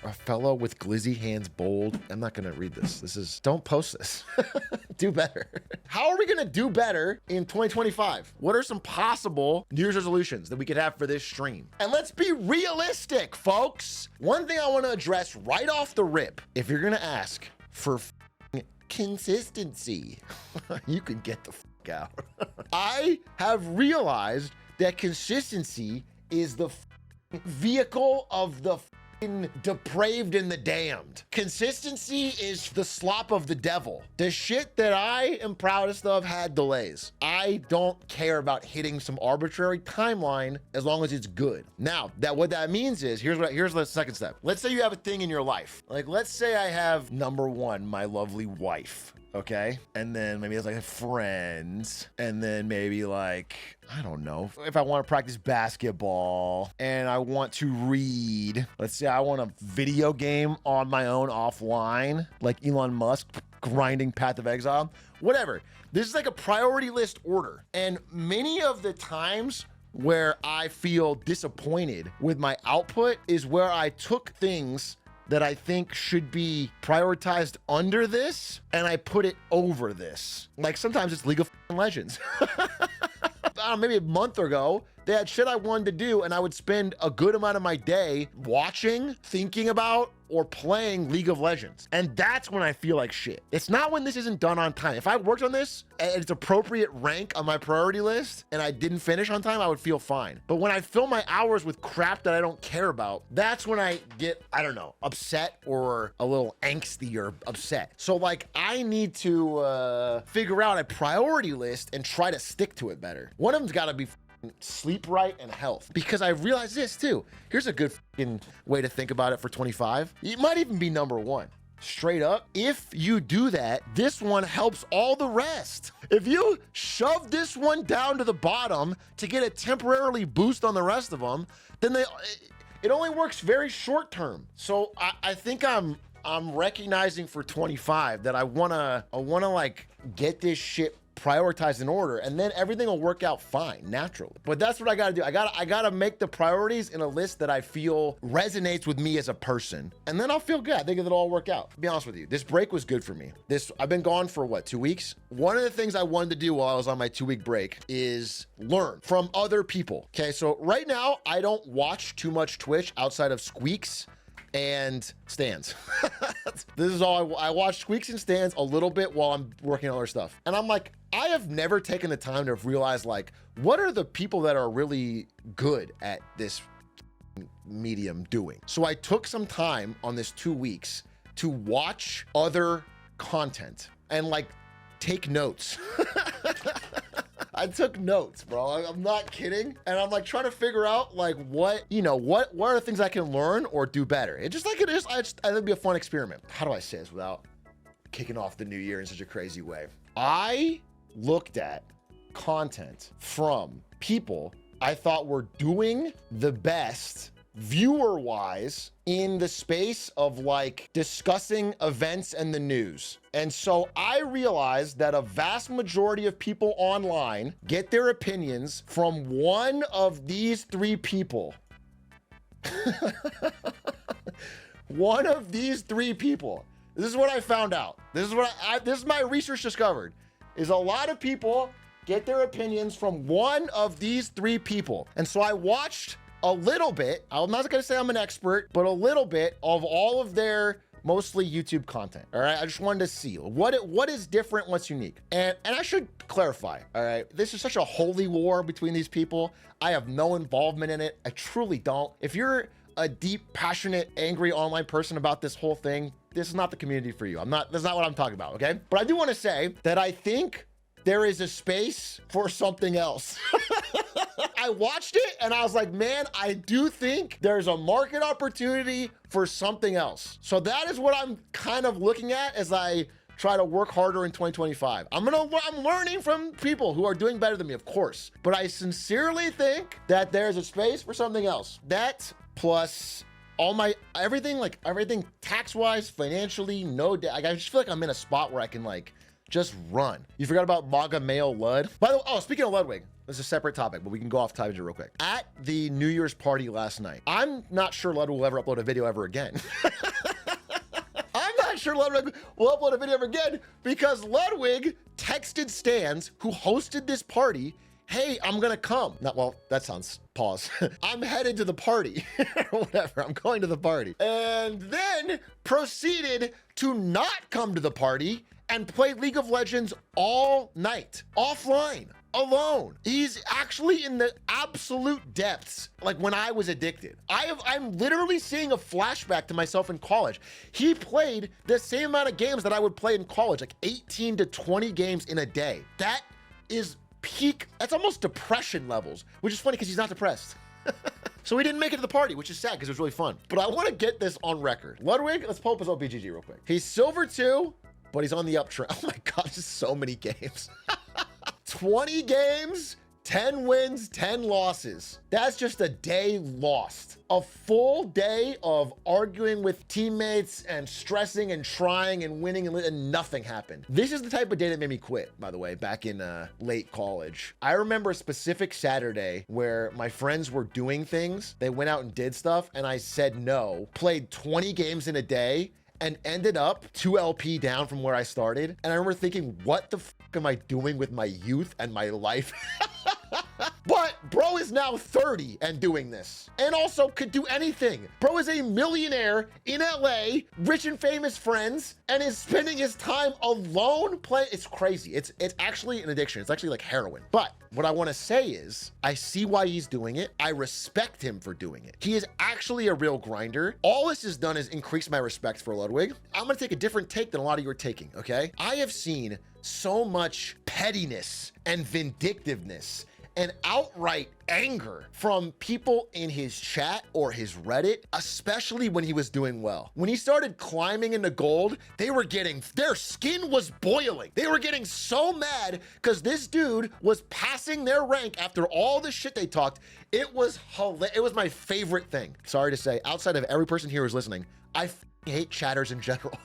A fellow with glizzy hands bold. I'm not gonna read this. Don't post this. Do better. How are we gonna do better in 2025? What are some possible New Year's resolutions that we could have for this stream? And let's be realistic, folks. One thing I wanna address right off the rip, if you're gonna ask for consistency, you can get the fuck out. I have realized that consistency is the vehicle of the depraved and the damned. Consistency is the slop of the devil. The shit that I am proudest of had delays. I don't care about hitting some arbitrary timeline as long as it's good. Now, what that means is, here's the second step. Let's say you have a thing in your life. Like, let's say I have number one, my lovely wife. Okay. And then maybe it's like friends. And then maybe like, I don't know, if I want to practice basketball and I want to read, let's say I want a video game on my own offline, like Elon Musk grinding Path of Exile, whatever. This is like a priority list order. And many of the times where I feel disappointed with my output is where I took things that I think should be prioritized under this, and I put it over this. Like sometimes it's League of Legends. Maybe a month ago, they had shit I wanted to do, and I would spend a good amount of my day watching, thinking about, or playing League of Legends. And that's when I feel like shit. It's not when this isn't done on time. If I worked on this at its appropriate rank on my priority list and I didn't finish on time, I would feel fine. But when I fill my hours with crap that I don't care about, that's when I get, I don't know, upset or a little angsty or upset. So like, I need to figure out a priority list and try to stick to it better. One of them's gotta be sleep right and health, because I realized this too. Here's a good way to think about it for 25. It might even be number one. Straight up, if you do that, this one helps all the rest. If you shove this one down to the bottom to get a temporarily boost on the rest of them, then it only works very short term. So I think I'm recognizing for 25 that I wanna like get this shit prioritized in order, and then everything will work out fine naturally. But that's what I gotta do. I gotta make the priorities in a list that I feel resonates with me as a person, and then I'll feel good. I think it'll all work out. To be honest with you, this break was good for me. I've been gone for what, 2 weeks? One of the things I wanted to do while I was on my 2-week break is learn from other people. Okay, so right now I don't watch too much Twitch outside of Squeaks and Stans. This is all I watch. Squeaks and Stans a little bit while I'm working on other stuff. And I'm like, I have never taken the time to realize, like, what are the people that are really good at this medium doing? So I took some time on this 2 weeks to watch other content and like take notes. I took notes, bro. I'm not kidding. And I'm like trying to figure out like what are the things I can learn or do better. I think it'd be a fun experiment. How do I say this without kicking off the new year in such a crazy way? I looked at content from people I thought were doing the best viewer-wise in the space of like discussing events and the news. And so I realized that a vast majority of people online get their opinions from one of these 3 people. One of these 3 people. This is what I found out. This is my research discovered, is a lot of people get their opinions from one of these 3 people. And so I watched a little bit, I'm not gonna say I'm an expert, but a little bit of all of their mostly YouTube content, all right? I just wanted to see what is different, what's unique. And I should clarify, all right? This is such a holy war between these people. I have no involvement in it. I truly don't. If you're a deep, passionate, angry online person about this whole thing, this is not the community for you. That's not what I'm talking about, okay? But I do wanna say that I think there is a space for something else. I watched it and I was like, man, I do think there's a market opportunity for something else. So that is what I'm kind of looking at as I try to work harder in 2025. I'm learning from people who are doing better than me, of course, but I sincerely think that there's a space for something else. That plus all my everything tax-wise, financially, no debt. I just feel like I'm in a spot where I can like Just run. You forgot about MAGA male Lud? By the way, oh, speaking of Ludwig, this is a separate topic, but we can go off topic real quick. At the New Year's party last night, I'm not sure Lud will ever upload a video ever again. I'm not sure Ludwig will upload a video ever again because Ludwig texted Stans, who hosted this party, hey, I'm gonna come. Not, well, that sounds, pause. I'm headed to the party, or whatever, I'm going to the party. And then proceeded to not come to the party and play League of Legends all night, offline, alone. He's actually in the absolute depths, like when I was addicted. I'm literally seeing a flashback to myself in college. He played the same amount of games that I would play in college, like 18 to 20 games in a day. That is peak, that's almost depression levels, which is funny because he's not depressed. So he didn't make it to the party, which is sad because it was really fun. But I want to get this on record. Ludwig, let's pull up his old BGG real quick. He's silver 2, but he's on the uptrend. Oh my God, just so many games. 20 games, 10 wins, 10 losses. That's just a day lost. A full day of arguing with teammates and stressing and trying and winning and nothing happened. This is the type of day that made me quit, by the way, back in late college. I remember a specific Saturday where my friends were doing things. They went out and did stuff and I said no, played 20 games in a day and ended up 2 LP down from where I started. And I remember thinking, what the f am I doing with my youth and my life? But bro is now 30 and doing this, and also could do anything. Bro is a millionaire in LA, rich and famous friends, and is spending his time alone playing. It's crazy. It's actually an addiction. It's actually like heroin. But what I want to say is, I see why he's doing it. I respect him for doing it. He is actually a real grinder. All this has done is increase my respect for Ludwig. I'm gonna take a different take than a lot of you are taking, okay? I have seen so much pettiness and vindictiveness and outright anger from people in his chat or his Reddit, especially when he was doing well. When he started climbing into gold, their skin was boiling. They were getting so mad because this dude was passing their rank after all the shit they talked. It was hilarious. It was my favorite thing. Sorry to say, outside of every person here who's listening, I hate chatters in general.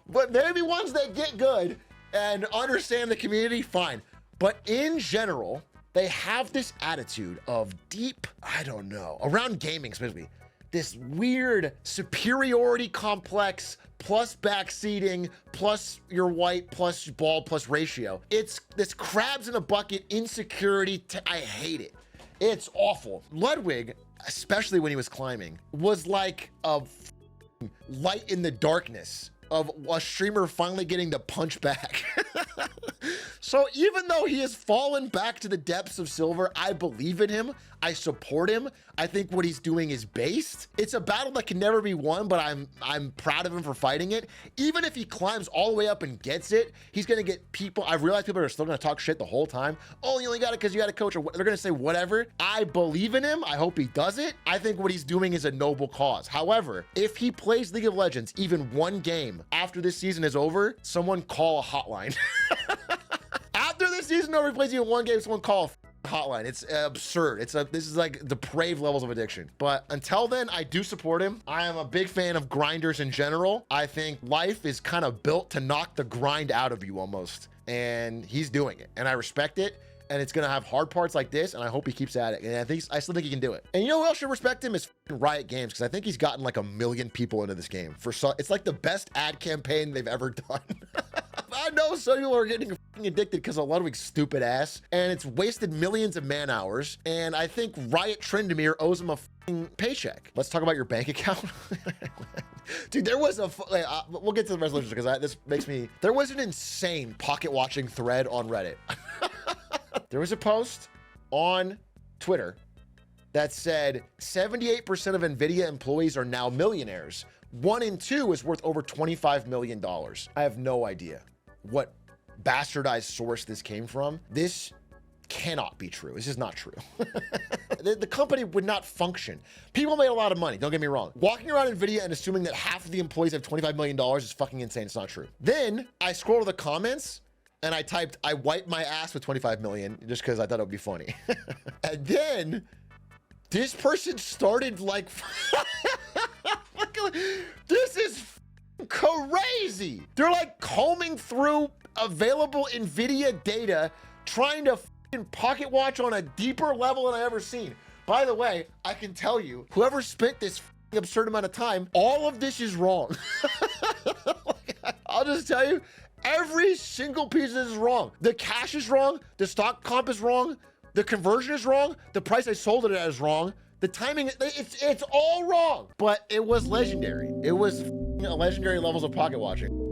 But maybe ones that get good and understand the community, fine. But in general, they have this attitude of deep, I don't know, around gaming specifically, this weird superiority complex plus backseating plus you're white plus bald plus ratio. It's this crabs in a bucket insecurity. I hate it. It's awful. Ludwig, especially when he was climbing, was like a light in the darkness of a streamer finally getting to punch back. So even though he has fallen back to the depths of silver, I believe in him. I support him. I think what he's doing is based. It's a battle that can never be won, but I'm proud of him for fighting it. Even if he climbs all the way up and gets it, he's gonna get people. I've realized people are still gonna talk shit the whole time. Oh, you only got it because you had a coach, or they're gonna say whatever. I believe in him. I hope he does it. I think what he's doing is a noble cause. However, if he plays League of Legends even one game after this season is over, someone call a hotline. After this season over, he plays even one game, someone call a hotline. It's absurd. This is like depraved levels of addiction. But until then, I do support him. I am a big fan of grinders in general. I think life is kind of built to knock the grind out of you almost. And he's doing it. And I respect it. And it's gonna have hard parts like this, and I hope he keeps at it. And I still think he can do it. And you know who else should respect him is Riot Games, because I think he's gotten like 1 million people into this game. It's like the best ad campaign they've ever done. I know some people are getting addicted because of Ludwig's stupid ass, and it's wasted millions of man hours. And I think Riot Trindamere owes him a paycheck. Let's talk about your bank account. Dude, there was we'll get to the resolutions because there was an insane pocket watching thread on Reddit. There was a post on Twitter that said 78% of NVIDIA employees are now millionaires. 1 in 2 is worth over $25 million. I have no idea what bastardized source this came from. This cannot be true. This is not true. The company would not function. People made a lot of money, don't get me wrong. Walking around NVIDIA and assuming that half of the employees have $25 million is fucking insane. It's not true. Then I scroll to the comments and I typed, I wiped my ass with 25 million just because I thought it would be funny. And then this person started like, this is crazy. They're like combing through available NVIDIA data trying to pocket watch on a deeper level than I ever seen. By the way, I can tell you, whoever spent this absurd amount of time, all of this is wrong. I'll just tell you, every single piece of this is wrong. The cash is wrong, the stock comp is wrong, the conversion is wrong, the price I sold it at is wrong, the timing, it's all wrong. But it was legendary. It was legendary levels of pocket watching.